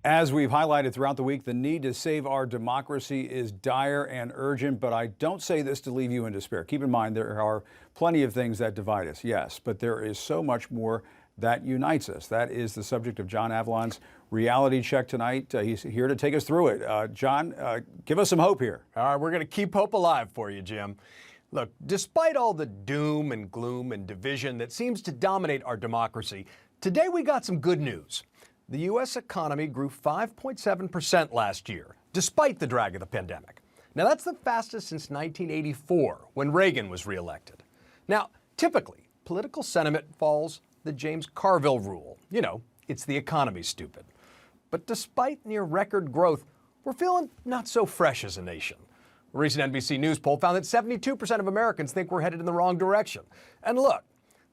As we've highlighted throughout the week, the need to save our democracy is dire and urgent, but I don't say this to leave you in despair. Keep in mind, there are plenty of things that divide us, yes, but there is so much more that unites us. That is the subject of John Avlon's reality check tonight. He's here to take us through it. John, give us some hope here. All right, we're going to keep hope alive for you, Jim. Look, despite all the doom and gloom and division that seems to dominate our democracy, today we got some good news. The U.S. economy grew 5.7% last year, despite the drag of the pandemic. Now, that's the fastest since 1984, when Reagan was reelected. Now, typically, political sentiment follows the James Carville rule. You know, it's the economy, stupid. But despite near record growth, we're feeling not so fresh as a nation. A recent NBC News poll found that 72% of Americans think we're headed in the wrong direction. And look,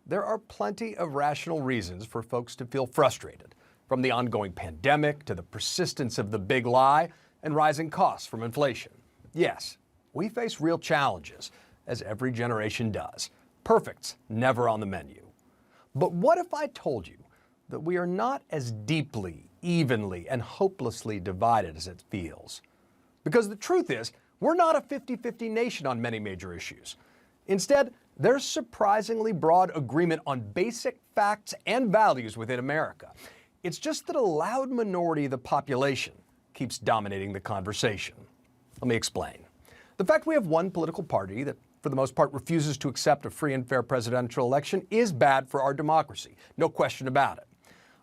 there are plenty of rational reasons for folks to feel frustrated. From the ongoing pandemic to the persistence of the big lie and rising costs from inflation. Yes, we face real challenges, as every generation does. Perfect's never on the menu. But what if I told you that we are not as deeply, evenly, and hopelessly divided as it feels? Because the truth is, we're not a 50-50 nation on many major issues. Instead, there's surprisingly broad agreement on basic facts and values within America. It's just that a loud minority of the population keeps dominating the conversation. Let me explain. The fact we have one political party that, for the most part, refuses to accept a free and fair presidential election is bad for our democracy. No question about it.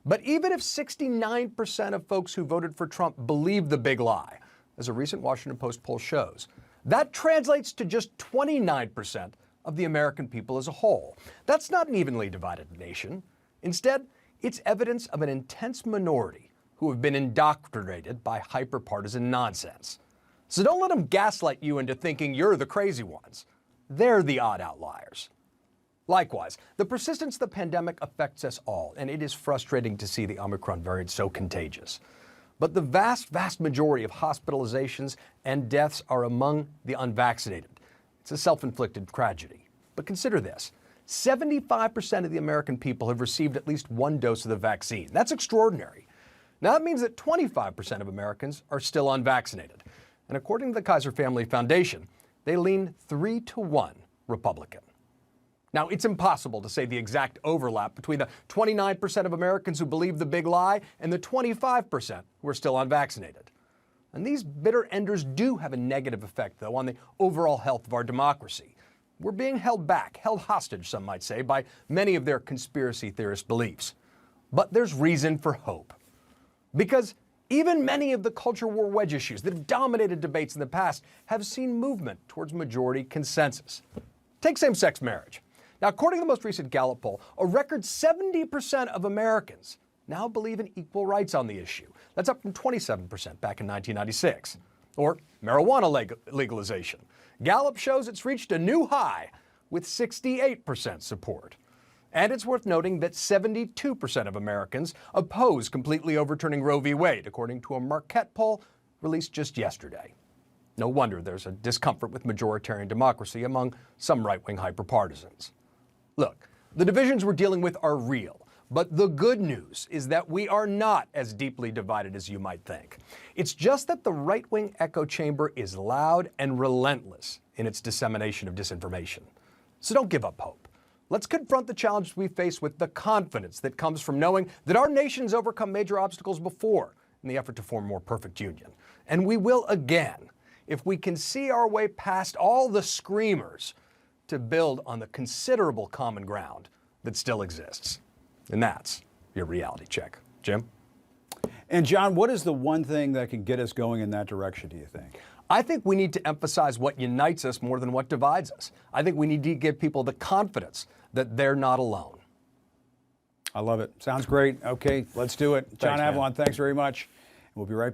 But even if 69% of folks who voted for Trump believe the big lie, as a recent Washington Post poll shows, that translates to just 29% of the American people as a whole. That's not an evenly divided nation. Instead, it's evidence of an intense minority who have been indoctrinated by hyper-partisan nonsense. So don't let them gaslight you into thinking you're the crazy ones. They're the odd outliers. Likewise, the persistence of the pandemic affects us all, and it is frustrating to see the Omicron variant so contagious. But the vast majority of hospitalizations and deaths are among the unvaccinated. It's a self-inflicted tragedy. But consider this. 75% of the American people have received at least one dose of the vaccine. That's extraordinary. Now that means that 25% of Americans are still unvaccinated. And according to the Kaiser Family Foundation, they lean 3-1 Republican. Now, it's impossible to say the exact overlap between the 29% of Americans who believe the big lie and the 25% who are still unvaccinated. And these bitter enders do have a negative effect, though, on the overall health of our democracy. We're being held back, held hostage, some might say, by many of their conspiracy theorist beliefs. But there's reason for hope. Because even many of the culture war wedge issues that have dominated debates in the past have seen movement towards majority consensus. Take same-sex marriage. Now, according to the most recent Gallup poll, a record 70% of Americans now believe in equal rights on the issue. That's up from 27% back in 1996. Or marijuana legalization. Gallup shows it's reached a new high with 68% support. And it's worth noting that 72% of Americans oppose completely overturning Roe v. Wade, according to a Marquette poll released just yesterday. No wonder there's a discomfort with majoritarian democracy among some right-wing hyperpartisans. Look, the divisions we're dealing with are real. But the good news is that we are not as deeply divided as you might think. It's just that the right-wing echo chamber is loud and relentless in its dissemination of disinformation. So don't give up hope. Let's confront the challenges we face with the confidence that comes from knowing that our nation's overcome major obstacles before in the effort to form a more perfect union. And we will again, if we can see our way past all the screamers to build on the considerable common ground that still exists. And that's your reality check. Jim? And John, what is the one thing that can get us going in that direction, do you think? I think we need to emphasize what unites us more than what divides us. I think we need to give people the confidence that they're not alone. I love it. Sounds great. Okay, let's do it. John Thanks, Avlon, thanks very much. We'll be right back.